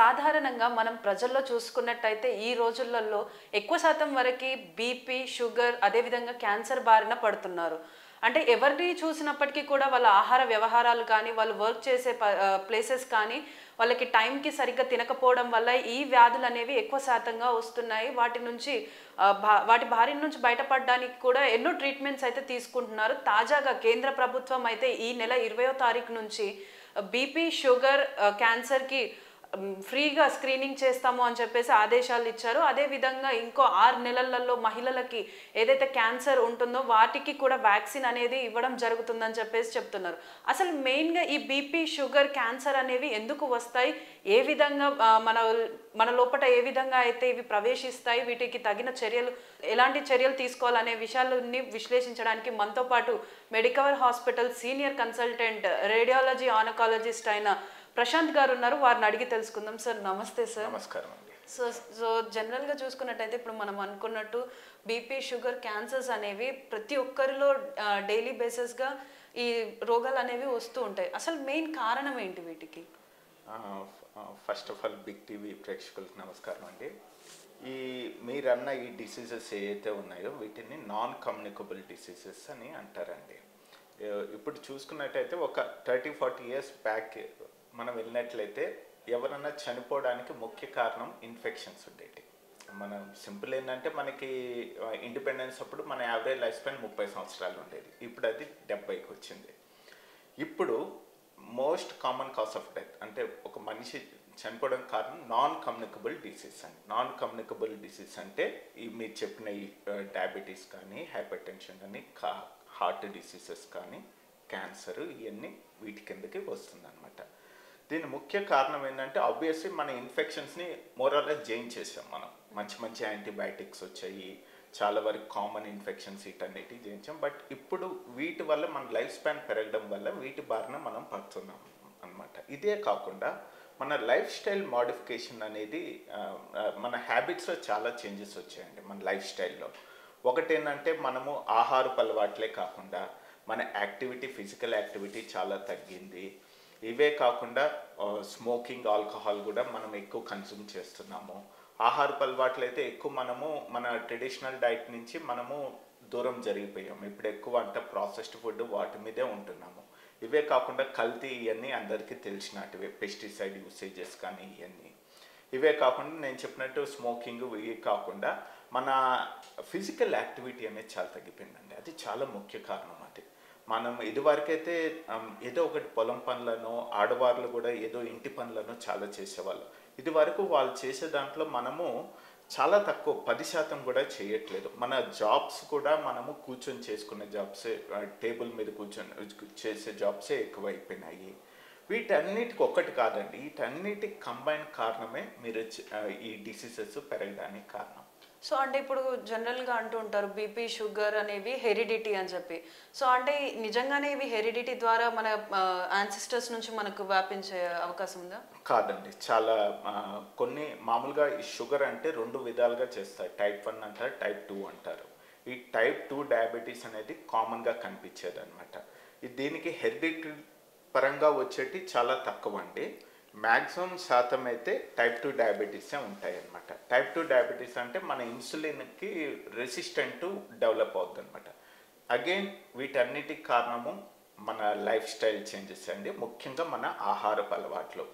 సాధారణంగా మనం ప్రజల్లో చూసుకున్నట్టయితే ఈ రోజులలో ఎక్కువ శాతం వరకు బీపీ, షుగర్, అదేవిధంగా క్యాన్సర్ బారిన పడుతున్నారు. అంటే ఎవరిని చూసినప్పటికీ కూడా వాళ్ళ ఆహార వ్యవహారాలు కానీ, వాళ్ళు వర్క్ చేసే ప్లేసెస్ కానీ, వాళ్ళకి టైంకి సరిగ్గా తినకపోవడం వల్ల ఈ వ్యాధులు అనేవి ఎక్కువ శాతంగా వస్తున్నాయి. వాటి నుంచి వాటి బారి నుంచి బయటపడడానికి కూడా ఎన్నో ట్రీట్మెంట్స్ అయితే తీసుకుంటున్నారు. తాజాగా కేంద్ర ప్రభుత్వం అయితే ఈ నెల 20వ తారీఖు నుంచి బీపీ, షుగర్, క్యాన్సర్కి ఫ్రీగా స్క్రీనింగ్ చేస్తాము అని చెప్పేసి ఆదేశాలు ఇచ్చారు. అదేవిధంగా ఇంకో 6 నెలలలో మహిళలకి ఏదైతే క్యాన్సర్ ఉంటుందో వాటికి కూడా వ్యాక్సిన్ అనేది ఇవ్వడం జరుగుతుందని చెప్పేసి చెప్తున్నారు. అసలు మెయిన్గా ఈ బీపీ, షుగర్, క్యాన్సర్ అనేవి ఎందుకు వస్తాయి, ఏ విధంగా మన లోపల ఏ విధంగా అయితే ఇవి ప్రవేశిస్తాయి, వీటికి తగిన చర్యలు ఎలాంటి చర్యలు తీసుకోవాలనే విషయాలని విశ్లేషించడానికి మనతో పాటు Medicover hospital senior consultant radiology oncologist అయిన ప్రశాంత్ గారు ఉన్నారు. వారిని అడిగి తెలుసుకుందాం. సార్ నమస్తే. సార్ నమస్కారం అండి. సో జనరల్గా చూసుకున్నట్టయితే ఇప్పుడు మనం అనుకున్నట్టు బీపీ, షుగర్, క్యాన్సర్స్ అనేవి ప్రతి ఒక్కరిలో డైలీ బేసిస్గా ఈ రోగాలు అనేవి వస్తూ ఉంటాయి. అసలు మెయిన్ కారణం ఏంటి వీటికి? First of all big TV ప్రేక్షకులకు నమస్కారం అండి. మీరన్న ఈ డిసీజెస్ ఏవైతే ఉన్నాయో వీటిని నాన్ కమ్యూనికబుల్ డిసీజెస్ అని అంటారండి. ఇప్పుడు చూసుకున్నట్టయితే ఒక 30-40 ఇయర్స్ బ్యాక్ మనం వెళ్ళినట్లయితే ఎవరన్నా చనిపోవడానికి ముఖ్య కారణం ఇన్ఫెక్షన్స్ ఉండేవి. మనం సింపుల్ ఏంటంటే మనకి ఇండిపెండెన్స్ అప్పుడు మన యావరేజ్ లైఫ్ స్పాన్ 30 సంవత్సరాలు ఉండేది. ఇప్పుడు అది 70కి వచ్చింది. ఇప్పుడు most common cause of death అంటే ఒక మనిషి చనిపోవడానికి కారణం నాన్ కమ్యూనికబుల్ డిసీజ్ అండి. నాన్ కమ్యూనికబుల్ డిసీజ్ అంటే మీరు చెప్పిన ఈ డయాబెటీస్ కానీ, హైపర్ టెన్షన్ కానీ, హార్ట్ డిసీజెస్ కానీ, క్యాన్సర్, ఇవన్నీ వీటి కిందకి వస్తుంది అనమాట. దీని ముఖ్య కారణం ఏంటంటే ఆబ్వియస్లీ మన ఇన్ఫెక్షన్స్ని మోరల్గా జయించేసాం. మనం మంచి యాంటీబయాటిక్స్ వచ్చాయి, చాలా వరకు కామన్ ఇన్ఫెక్షన్స్ వీటన్నిటి జయించాం. బట్ ఇప్పుడు వీటి వల్ల మన లైఫ్ స్పాన్ పెరగడం వల్ల వీటి బారిన మనం పడుతున్నాం అనమాట. ఇదే కాకుండా మన లైఫ్ స్టైల్ మోడిఫికేషన్ అనేది మన హ్యాబిట్స్లో చాలా చేంజెస్ వచ్చాయండి. మన లైఫ్ స్టైల్లో ఒకటేంటంటే మనము ఆహారపు అలవాట్లే కాకుండా మన యాక్టివిటీ, ఫిజికల్ యాక్టివిటీ చాలా తగ్గింది. ఇవే కాకుండా స్మోకింగ్, ఆల్కహాల్ కూడా మనం ఎక్కువ కన్జ్యూమ్ చేస్తున్నాము. ఆహారపు అలవాట్లు అయితే ఎక్కువ మనము మన ట్రెడిషనల్ డైట్ నుంచి మనము దూరం జరిగిపోయాము. ఇప్పుడు ఎక్కువ అంటే ప్రాసెస్డ్ ఫుడ్ వాటి మీదే ఉంటున్నాము. ఇవే కాకుండా కల్తీ ఇవన్నీ అందరికీ తెలిసినట్టువే, పెస్టిసైడ్ యూసేజెస్ కానీ ఇవన్నీ. ఇవే కాకుండా నేను చెప్పినట్టు స్మోకింగ్, ఇవి కాకుండా మన ఫిజికల్ యాక్టివిటీ అనేది చాలా తగ్గిపోయిందండి. అది చాలా ముఖ్య కారణం. అది మనం ఇదివరకైతే ఏదో ఒకటి పొలం పనులను, ఆడవాళ్ళు కూడా ఏదో ఇంటి పనులను చాలా చేసేవాళ్ళు. ఇదివరకు వాళ్ళు చేసే దాంట్లో మనము చాలా తక్కువ, 10% కూడా చేయట్లేదు. మన జాబ్స్ కూడా మనము కూర్చొని చేసుకునే జాబ్సే, టేబుల్ మీద కూర్చొని చేసే జాబ్సే ఎక్కువైపోయినాయి. వీటన్నిటికి ఒక్కటి కాదండి, వీటన్నిటికి కంబైన్ కారణమే మీరు ఈ డిసీజెస్ పెరగడానికి కారణం. సో అంటే ఇప్పుడు జనరల్గా అంటూ ఉంటారు బీపీ, షుగర్ అనేవి హెరిడిటీ అని చెప్పి. సో అంటే నిజంగానే ఇవి హెరిడిటీ ద్వారా మన యాన్సిస్టర్స్ నుంచి మనకు వ్యాపించే అవకాశం ఉందా? కాదండి. చాలా కొన్ని మామూలుగా ఈ షుగర్ అంటే 2 విధాలుగా చేస్తారు. టైప్ 1 అంటారు, టైప్ 2 అంటారు. ఈ టైప్ 2 డయాబెటీస్ అనేది కామన్గా కనిపించేది అనమాట. దీనికి హెరిడిటీ పరంగా వచ్చేటి చాలా తక్కువ అండి. మ్యాక్సిమం శాతం అయితే టైప్ 2 డయాబెటీసే ఉంటాయి అన్నమాట. టైప్ 2 డయాబెటీస్ అంటే మన ఇన్సులిన్కి రెసిస్టెంట్ డెవలప్ అవుతుంది అనమాట. అగైన్ వీటన్నిటికి కారణము మన లైఫ్ స్టైల్ చేంజెస్ అండి. ముఖ్యంగా మన ఆహారపు అలవాట్లు,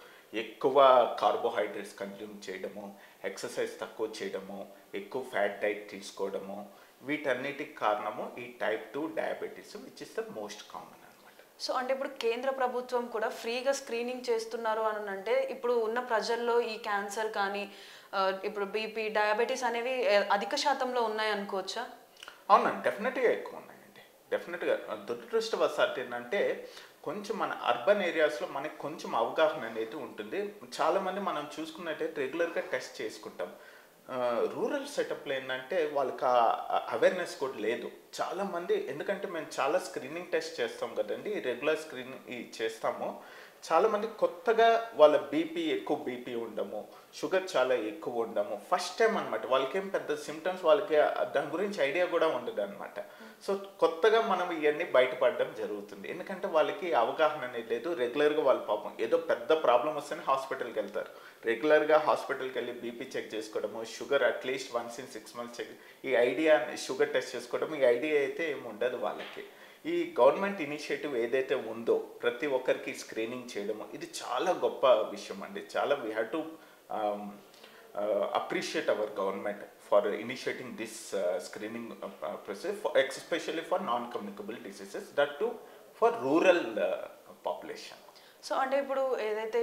ఎక్కువ కార్బోహైడ్రేట్స్ కన్జ్యూమ్ చేయడము, ఎక్సర్సైజ్ తక్కువ చేయడము, ఎక్కువ ఫ్యాట్ డైట్ తీసుకోవడము, వీటన్నిటికి కారణము ఈ type 2 diabetes, which is the most common. So అంటే ఇప్పుడు కేంద్ర ప్రభుత్వం కూడా ఫ్రీగా స్క్రీనింగ్ చేస్తున్నారు అని అంటే ఇప్పుడు ఉన్న ప్రజల్లో ఈ క్యాన్సర్ కానీ, ఇప్పుడు బీపీ, డయాబెటీస్ అనేవి అధిక శాతంలో ఉన్నాయి అనుకోవచ్చా? అవునండి, డెఫినెట్గా ఎక్కువ ఉన్నాయండి. డెఫినెట్గా దురదృష్టవశాత్తు ఏంటంటే కొంచెం మన అర్బన్ ఏరియాస్లో మనకి కొంచెం అవగాహన అనేది ఉంటుంది. చాలామంది మనం చూసుకున్నట్టయితే రెగ్యులర్గా టెస్ట్ చేసుకుంటాం. రూరల్ సెటప్లో ఏంటంటే వాళ్ళకి అవేర్నెస్ కూడా లేదు చాలామంది. ఎందుకంటే మేము చాలా స్క్రీనింగ్ టెస్ట్ చేస్తాం కదండి, రెగ్యులర్ స్క్రీనింగ్ చేస్తాము. చాలామంది కొత్తగా వాళ్ళ ఎక్కువ బీపీ ఉండము, షుగర్ చాలా ఎక్కువ ఉండము, ఫస్ట్ టైం అనమాట. వాళ్ళకేం పెద్ద సిమ్టమ్స్, వాళ్ళకి దాని గురించి ఐడియా కూడా ఉండదు అనమాట. సో కొత్తగా మనం ఇవన్నీ బయటపడడం జరుగుతుంది. ఎందుకంటే వాళ్ళకి అవగాహన అనేది లేదు. రెగ్యులర్గా వాళ్ళ పాపం ఏదో పెద్ద ప్రాబ్లం వస్తేనే హాస్పిటల్కి వెళ్తారు. రెగ్యులర్గా హాస్పిటల్కి వెళ్ళి బీపీ చెక్ చేసుకోవడము, sugar at least once in 6 months check, ఈ ఐడియా షుగర్ టెస్ట్ చేసుకోవడం, ఈ ఐడియా అయితే ఏమి ఉండదు వాళ్ళకి. ఈ గవర్నమెంట్ ఇనిషియేటివ్ ఏదైతే ఉందో ప్రతి ఒక్కరికి స్క్రీనింగ్ చేయడము, ఇది చాలా గొప్ప విషయం అండి. చాలా we have to appreciate our government for initiating this screening process, especially for non communicable diseases, that to for rural population. So అంటే ఇప్పుడు ఏదైతే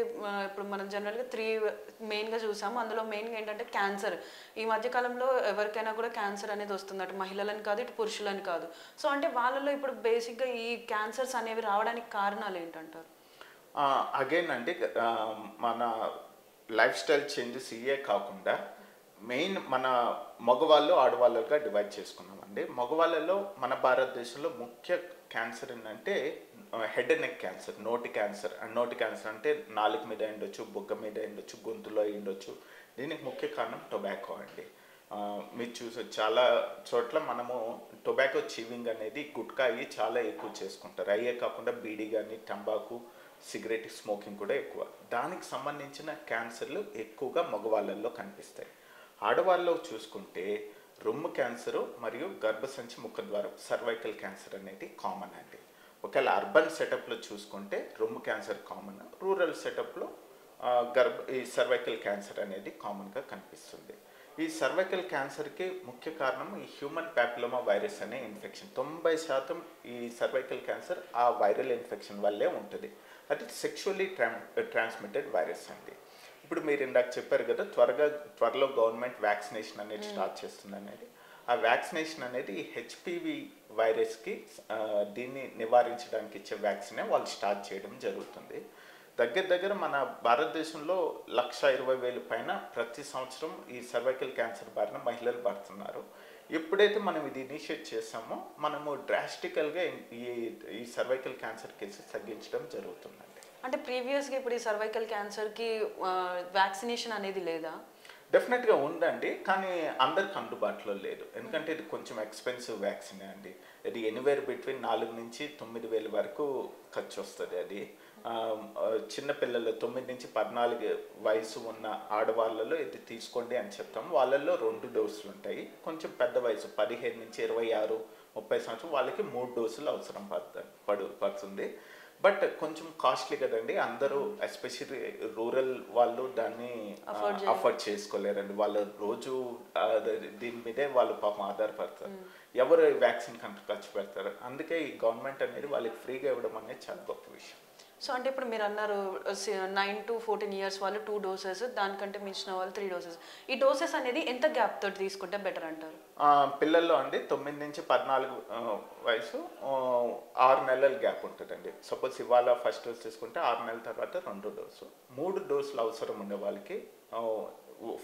ఇప్పుడు మనం జనరల్గా 3 మెయిన్గా చూసాము. అందులో మెయిన్గా ఏంటంటే క్యాన్సర్. ఈ మధ్యకాలంలో ఎవరికైనా కూడా క్యాన్సర్ అనేది వస్తుంది, అటు మహిళలని కాదు ఇటు పురుషులని కాదు. సో అంటే వాళ్ళలో ఇప్పుడు బేసిక్గా ఈ క్యాన్సర్స్ అనేవి రావడానికి కారణాలు ఏంటంటారు? అగైన్ అండి, మన లైఫ్ స్టైల్ చేంజెస్ ఇవే కాకుండా మెయిన్ మన మగవాళ్ళు ఆడవాళ్ళుగా డివైడ్ చేసుకున్నామండి. మగవాళ్ళలో మన భారతదేశంలో ముఖ్య క్యాన్సర్ ఏంటంటే హెడ్ అండ్ నెక్ క్యాన్సర్, నోటి క్యాన్సర్. అండ్ నోటి క్యాన్సర్ అంటే నాలుక మీద ఉండొచ్చు, బుగ్గ మీద ఉండొచ్చు, గొంతులో ఉండొచ్చు. దీనికి ముఖ్య కారణం టొబాకో అండి. మీరు చూసే చాలా చోట్ల మనము టొబాకో చీవింగ్ అనేది, గుట్కా అయ్యి చాలా ఎక్కువ చేసుకుంటారు. అయ్యే కాకుండా బీడీ కానీ, టంబాకు, సిగరెట్ స్మోకింగ్ కూడా ఎక్కువ. దానికి సంబంధించిన క్యాన్సర్లు ఎక్కువగా మగవాళ్ళల్లో కనిపిస్తాయి. ఆడవాళ్ళలో చూసుకుంటే రొమ్ము క్యాన్సరు మరియు గర్భసంచి ముఖద్వారం, సర్వైకల్ క్యాన్సర్ అనేది కామన్ అండి. ఒకవేళ అర్బన్ సెటప్లో చూసుకుంటే రొమ్ము క్యాన్సర్ కామన్, రూరల్ సెటప్లో ఈ సర్వైకల్ క్యాన్సర్ అనేది కామన్గా కనిపిస్తుంది. ఈ సర్వైకల్ క్యాన్సర్కి ముఖ్య కారణం ఈ హ్యూమన్ ప్యాపిలోమా వైరస్ అనే ఇన్ఫెక్షన్. 90% ఈ సర్వైకల్ క్యాన్సర్ ఆ వైరల్ ఇన్ఫెక్షన్ వల్లే ఉంటుంది. అది సెక్షువల్లీ ట్రాన్స్మిటెడ్ వైరస్ అండి. ఇప్పుడు మీరు ఇందాక చెప్పారు కదా, త్వరలో గవర్నమెంట్ వ్యాక్సినేషన్ అనేది స్టార్ట్ చేస్తుంది అనేది. ఆ వ్యాక్సినేషన్ అనేది ఈ హెచ్పివి వైరస్కి దీన్ని నివారించడానికి ఇచ్చే వ్యాక్సినే వాళ్ళు స్టార్ట్ చేయడం జరుగుతుంది. దగ్గర మన భారతదేశంలో 1,20,000 పైన ప్రతి సంవత్సరం ఈ సర్వైకల్ క్యాన్సర్ బారిన మహిళలు పడుతున్నారు. ఎప్పుడైతే మనం ఇది ఇనిషియేట్ చేసామో మనము డ్రాస్టికల్గా ఈ సర్వైకల్ క్యాన్సర్ కేసెస్ తగ్గించడం జరుగుతుందండి. అంటే ప్రీవియస్గా ఇప్పుడు ఈ సర్వైకల్ క్యాన్సర్కి వ్యాక్సినేషన్ అనేది లేదా? డెఫినెట్గా ఉందండి, కానీ అందరికి అందుబాటులో లేదు. ఎందుకంటే ఇది కొంచెం ఎక్స్పెన్సివ్ వ్యాక్సినే అండి. ఇది ఎనీవేర్ బిట్వీన్ 4 నుంచి 9,000 వరకు ఖర్చు వస్తుంది. అది చిన్నపిల్లలు 9 నుంచి 14 వయసు ఉన్న ఆడవాళ్ళలో ఇది తీసుకోండి అని చెప్తాం. వాళ్ళల్లో 2 డోసులు ఉంటాయి. కొంచెం పెద్ద వయసు 15 నుంచి 26, 30 సంవత్సరం వాళ్ళకి 3 డోసులు అవసరం పడుతుంది. బట్ కొంచెం కాస్ట్లీ కదండి. అందరూ ఎస్పెషల్లీ రూరల్ వాళ్ళు దాన్ని అఫోర్డ్ చేసుకోలేరండి. వాళ్ళ రోజు దీని మీదే వాళ్ళు పాపం ఆధారపడతారు. ఎవరు వ్యాక్సిన్ ఖర్చు పెడతారు? అందుకే ఈ గవర్నమెంట్ అనేది వాళ్ళకి ఫ్రీగా ఇవ్వడం అనేది చాలా గొప్ప విషయం. సో అంటే ఇప్పుడు మీరు అన్నారు 9 to 14 years వాళ్ళు 2 doses, దానికంటే మించిన వాళ్ళు 3 doses. ఈ డోసెస్ అనేది ఎంత గ్యాప్ తోటి తీసుకుంటే బెటర్ అంటారు? పిల్లల్లో అండి 9 నుంచి 14 వయసు 6 నెలల గ్యాప్ ఉంటుందండి. సపోజ్ ఇవాళ ఫస్ట్ డోస్ తీసుకుంటే 6 నెలల తర్వాత 2 డోసు. 3 డోసులు అవసరం ఉండే వాళ్ళకి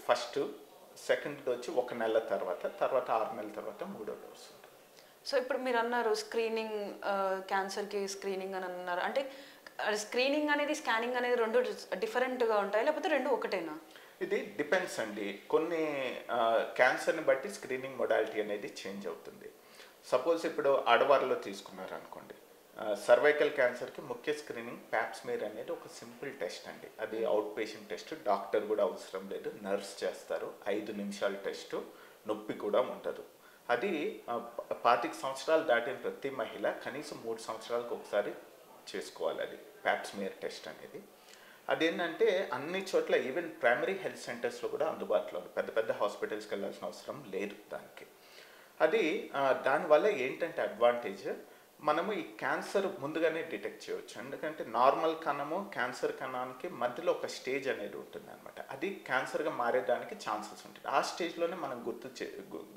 ఫస్ట్, సెకండ్ వచ్చి 1 నెల తర్వాత 6 నెలల తర్వాత 3వ డోసు. సో ఇప్పుడు మీరు అన్నారు స్క్రీనింగ్, క్యాన్సర్కి స్క్రీనింగ్ అని అన్నారు. అంటే స్క్రీనింగ్ అనేది స్కానింగ్ అనేది 2 డిఫరెంట్గా ఉంటాయి, లేకపోతే 2 ఒకటేనా? ఇది డిపెండ్స్ అండి. కొన్ని క్యాన్సర్ని బట్టి స్క్రీనింగ్ మొడాలిటీ అనేది చేంజ్ అవుతుంది. సపోజ్ ఇప్పుడు ఆడవారిలో తీసుకున్నారు అనుకోండి, సర్వైకల్ క్యాన్సర్కి ముఖ్య స్క్రీనింగ్ ప్యాప్స్మీర్ అనేది ఒక సింపుల్ టెస్ట్ అండి. అది అవుట్ పేషెంట్ టెస్ట్, డాక్టర్ కూడా అవసరం లేదు, నర్స్ చేస్తారు. 5 నిమిషాల టెస్టు, నొప్పి కూడా ఉండదు. అది 25 సంవత్సరాలు దాటిన ప్రతి మహిళ కనీసం 3 సంవత్సరాలకు ఒకసారి చేసుకోవాలి. అది ప్యాప్స్మియర్ టెస్ట్ అనేది. అదేంటంటే అన్ని చోట్ల ఈవెన్ ప్రైమరీ హెల్త్ సెంటర్స్లో కూడా అందుబాటులో ఉంది. పెద్ద హాస్పిటల్స్కి వెళ్ళాల్సిన అవసరం లేదు దానికి. అది దానివల్ల ఏంటంటే అడ్వాంటేజ్, మనము ఈ క్యాన్సర్ ముందుగానే డిటెక్ట్ చేయవచ్చు. ఎందుకంటే నార్మల్ కణము క్యాన్సర్ కణానికి మధ్యలో ఒక స్టేజ్ అనేది ఉంటుంది అనమాట. అది క్యాన్సర్గా మారేదానికి ఛాన్సెస్ ఉంటుంది. ఆ స్టేజ్లోనే మనం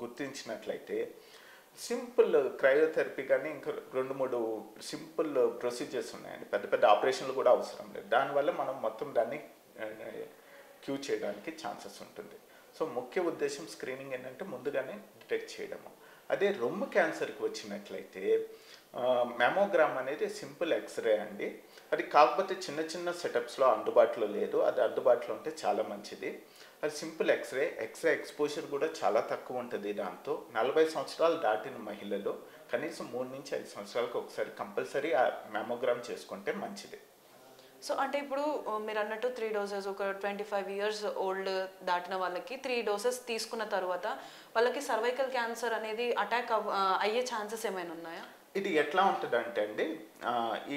గుర్తించినట్లయితే సింపుల్ క్రయోథెరపీ కానీ ఇంకా 2-3 సింపుల్ ప్రొసీజర్స్ ఉన్నాయండి. పెద్ద ఆపరేషన్లు కూడా అవసరం లేదు. దానివల్ల మనం మొత్తం దాన్ని క్యూర్ చేయడానికి ఛాన్సెస్ ఉంటుంది. సో ముఖ్య ఉద్దేశం స్క్రీనింగ్ ఏంటంటే ముందుగానే డిటెక్ట్ చేయడము. అదే రొమ్ము క్యాన్సర్కి వచ్చినట్లయితే మెమోగ్రామ్ అనేది సింపుల్ ఎక్స్రే అండి. అది కాకపోతే చిన్న చిన్న సెటప్స్లో అందుబాటులో లేదు. అది అందుబాటులో ఉంటే చాలా మంచిది. అది సింపుల్ ఎక్స్రే ఎక్స్పోజర్ కూడా చాలా తక్కువ ఉంటుంది. దాంతో 40 సంవత్సరాలు దాటిన మహిళలు కనీసం 3 నుంచి 5 సంవత్సరాలకు ఒకసారి కంపల్సరీ ఆ మెమోగ్రామ్ చేసుకుంటే మంచిది. సో అంటే ఇప్పుడు మీరు అన్నట్టు 3 డోసెస్, ఒక 25 ఇయర్స్ ఓల్డ్ దాటిన వాళ్ళకి 3 డోసెస్ తీసుకున్న తర్వాత వాళ్ళకి సర్వైకల్ క్యాన్సర్ అనేది అటాక్ అయ్యే ఛాన్సెస్ ఏమైనా ఉన్నాయా? ఇది ఎట్లా ఉంటుందంటే అండి,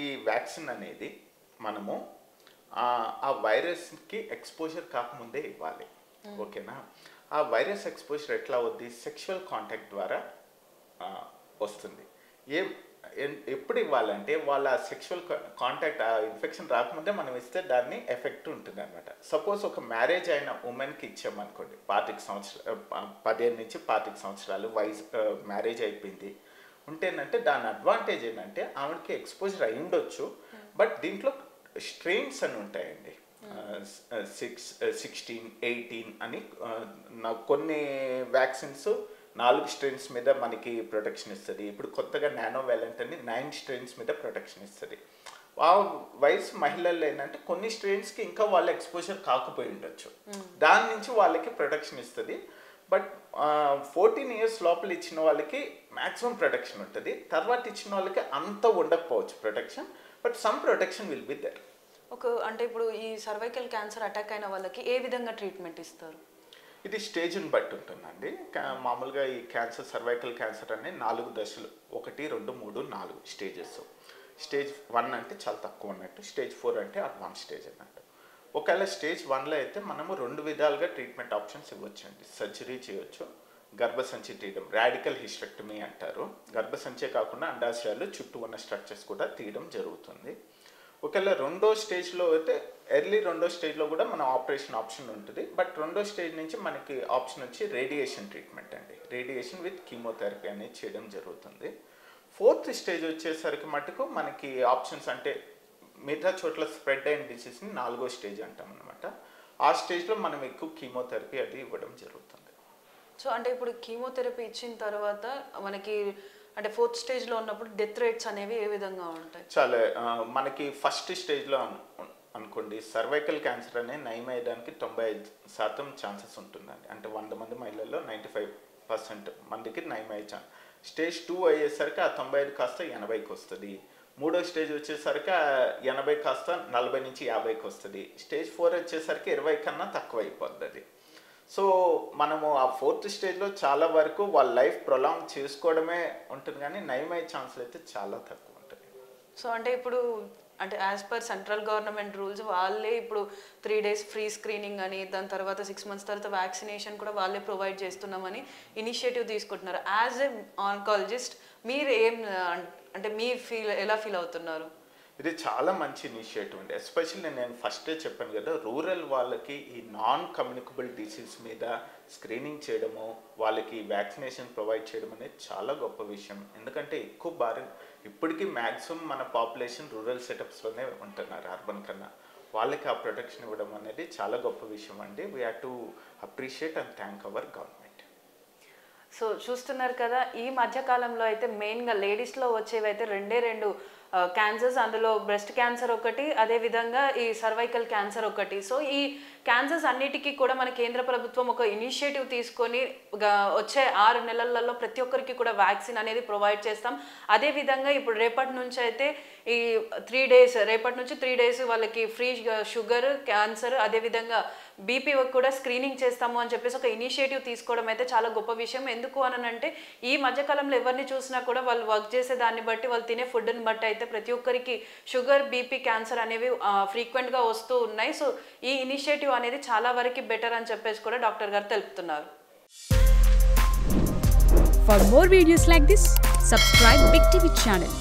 ఈ వ్యాక్సిన్ అనేది మనము ఆ వైరస్కి ఎక్స్పోజర్ కాకముందే ఇవ్వాలి. ఓకేనా? ఆ వైరస్ ఎక్స్పోజర్ ఎట్లా అవుద్ది? సెక్షువల్ కాంటాక్ట్ ద్వారా వస్తుంది. ఎప్పుడు ఇవ్వాలంటే వాళ్ళ సెక్షువల్ కాంటాక్ట్ ఆ ఇన్ఫెక్షన్ రాకముందే మనం ఇస్తే దాన్ని ఎఫెక్ట్ ఉంటుంది అనమాట. సపోజ్ ఒక మ్యారేజ్ అయిన ఉమెన్కి ఇచ్చామనుకోండి, 15 నుంచి 25 సంవత్సరాలు వయసు, మ్యారేజ్ అయిపోయింది ఉంటేనంటే దాని అడ్వాంటేజ్ ఏంటంటే ఆవిడకి ఎక్స్పోజర్ అయి ఉండొచ్చు. బట్ దీంట్లో స్ట్రెయిన్స్ అని ఉంటాయండి, 6, 16, 18 అని కొన్ని వ్యాక్సిన్స్ 4 స్ట్రెయిన్స్ మీద మనకి ప్రొటెక్షన్ ఇస్తుంది. ఇప్పుడు కొత్తగా నానోవాలెంట్ అని 9 స్ట్రెయిన్స్ మీద ప్రొటెక్షన్ ఇస్తుంది. ఆ వయసు మహిళల్లో ఏంటంటే కొన్ని స్ట్రెయిన్స్కి ఇంకా వాళ్ళ ఎక్స్పోజర్ కాకపోయి ఉండొచ్చు, దాని నుంచి వాళ్ళకి ప్రొటెక్షన్ ఇస్తుంది. బట్ 14 ఇయర్స్ లోపల ఇచ్చిన వాళ్ళకి మ్యాక్సిమం ప్రొటెక్షన్ ఉంటుంది. తర్వాత ఇచ్చిన వాళ్ళకి అంత ఉండకపోవచ్చు protection, but some protection will be there. అంటే ఇప్పుడు ఈ సర్వైకల్ క్యాన్సర్ అటాక్ అయిన వాళ్ళకి ఏ విధంగా ట్రీట్మెంట్ ఇస్తారు? ఇది స్టేజ్ని బట్టి ఉంటుందండి. మామూలుగా ఈ క్యాన్సర్, సర్వైకల్ క్యాన్సర్ అనే 4 దశలు, 1, 2, 3, 4 స్టేజెస్. స్టేజ్ 1 అంటే చాలా తక్కువ అన్నట్టు, స్టేజ్ 4 అంటే అడ్వాన్స్ స్టేజ్ అన్నట్టు. ఒకవేళ స్టేజ్ 1లో అయితే మనము 2 విధాలుగా ట్రీట్మెంట్ ఆప్షన్స్ ఇవ్వచ్చండి. సర్జరీ చేయొచ్చు, గర్భసంచి తీయడం, రాడికల్ హిస్టెక్టమీ అంటారు. గర్భసంచే కాకుండా అండాశయాలు చుట్టూ ఉన్న స్ట్రక్చర్స్ కూడా తీయడం జరుగుతుంది. ఒకవేళ 2వ స్టేజ్లో అయితే, ఎర్లీ 2వ స్టేజ్లో కూడా మన ఆపరేషన్ ఆప్షన్ ఉంటుంది. బట్ 2వ స్టేజ్ నుంచి మనకి ఆప్షన్ వచ్చి రేడియేషన్ ట్రీట్మెంట్ అండి. రేడియేషన్ విత్ కీమోథెరపీ అనేది చేయడం జరుగుతుంది. 4th స్టేజ్ వచ్చేసరికి మటుకు మనకి ఆప్షన్స్ అంటే మిగతా చోట్ల స్ప్రెడ్ అయిన డిసీజ్ని 4వ స్టేజ్ అంటాం అనమాట. ఆ స్టేజ్లో మనం ఎక్కువ కీమోథెరపీ అది ఇవ్వడం జరుగుతుంది. సో అంటే ఇప్పుడు కీమోథెరపీ ఇచ్చిన తర్వాత మనకి అంటే 4th స్టేజ్లో ఉన్నప్పుడు డెత్ రేట్స్ అనేవి ఏ విధంగా ఉంటాయి? చాలా మనకి ఫస్ట్ స్టేజ్లో అనుకోండి, సర్వైకల్ క్యాన్సర్ అనేది నయమయ్యడానికి 95% ఛాన్సెస్ ఉంటుందండి. అంటే 100 మంది మహిళల్లో 95% మందికి నయమయ్యే ఛాన్స్. స్టేజ్ 2 అయ్యేసరికి ఆ 95 కాస్త 80కి వస్తుంది. 3వ స్టేజ్ వచ్చేసరికి 80 కాస్త 40 నుంచి 50కి వస్తుంది. స్టేజ్ 4 వచ్చేసరికి 20 కన్నా తక్కువ అయిపోద్ది అది. సో మనము ఆ 4th స్టేజ్లో చాలా వరకు వాళ్ళ లైఫ్ ప్రొలాంగ్ చేసుకోవడమే ఉంటుంది, కానీ నయమయ్యే ఛాన్సులు అయితే చాలా తక్కువ ఉంటుంది. సో అంటే ఇప్పుడు అంటే as per central government rules వాళ్ళే ఇప్పుడు 3 days ఫ్రీ స్క్రీనింగ్ అని, దాని తర్వాత 6 months తర్వాత వ్యాక్సినేషన్ కూడా వాళ్ళే ప్రొవైడ్ చేస్తున్నామని ఇనిషియేటివ్ తీసుకుంటున్నారు. యాజ్ ఎ ఆన్కాలజిస్ట్ మీరు అంటే మీ ఎలా ఫీల్ అవుతున్నారు? ఇది చాలా మంచి ఇనిషియేటివ్ అండి. ఎస్పెషల్లీ నేను ఫస్టే చెప్పాను కదా, రూరల్ వాళ్ళకి ఈ నాన్ కమ్యూనికబుల్ డిసీజ్ మీద స్క్రీనింగ్ చేయడము, వాళ్ళకి వ్యాక్సినేషన్ ప్రొవైడ్ చేయడం అనేది చాలా గొప్ప విషయం. ఎందుకంటే ఎక్కువ భారీ ఇప్పటికీ మ్యాక్సిమం మన పాపులేషన్ రూరల్ సెటప్స్లోనే ఉంటున్నారు అర్బన్ కన్నా. వాళ్ళకి ఆ ప్రొటెక్షన్ ఇవ్వడం అనేది చాలా గొప్ప విషయం అండి. We have to appreciate and thank our government. So చూస్తున్నారు కదా, ఈ మధ్యకాలంలో అయితే మెయిన్గా లేడీస్లో వచ్చేవి అయితే 2 క్యాన్సర్స్, అందులో బ్రెస్ట్ క్యాన్సర్ ఒకటి, అదేవిధంగా ఈ సర్వైకల్ క్యాన్సర్ ఒకటి. సో ఈ క్యాన్సర్స్ అన్నిటికీ కూడా మన కేంద్ర ప్రభుత్వం ఒక ఇనిషియేటివ్ తీసుకొని వచ్చే 6 నెలలలో ప్రతి ఒక్కరికి కూడా వ్యాక్సిన్ అనేది ప్రొవైడ్ చేస్తాం. అదేవిధంగా ఇప్పుడు రేపటి నుంచి అయితే ఈ 3 days, రేపటి నుంచి 3 days వాళ్ళకి ఫ్రీ షుగర్, క్యాన్సర్, అదేవిధంగా బీపీ కూడా స్క్రీనింగ్ చేస్తాము అని చెప్పేసి ఒక ఇనిషియేటివ్ తీసుకోవడం అయితే చాలా గొప్ప విషయం. ఎందుకు అనంటే ఈ మధ్యకాలంలో ఎవరిని చూసినా కూడా వాళ్ళు వర్క్ చేసే దాన్ని బట్టి, వాళ్ళు తినే ఫుడ్ని బట్టి అయితే ప్రతి ఒక్కరికి షుగర్, బీపీ, క్యాన్సర్ అనేవి ఫ్రీక్వెంట్గా వస్తూ ఉన్నాయి. సో ఈ ఇనిషియేటివ్ అనేది చాలా వరకు బెటర్ అని చెప్పేసి కూడా డాక్టర్ గారు తెలుపుతున్నారు. For more videos like this, subscribe Big TV channel.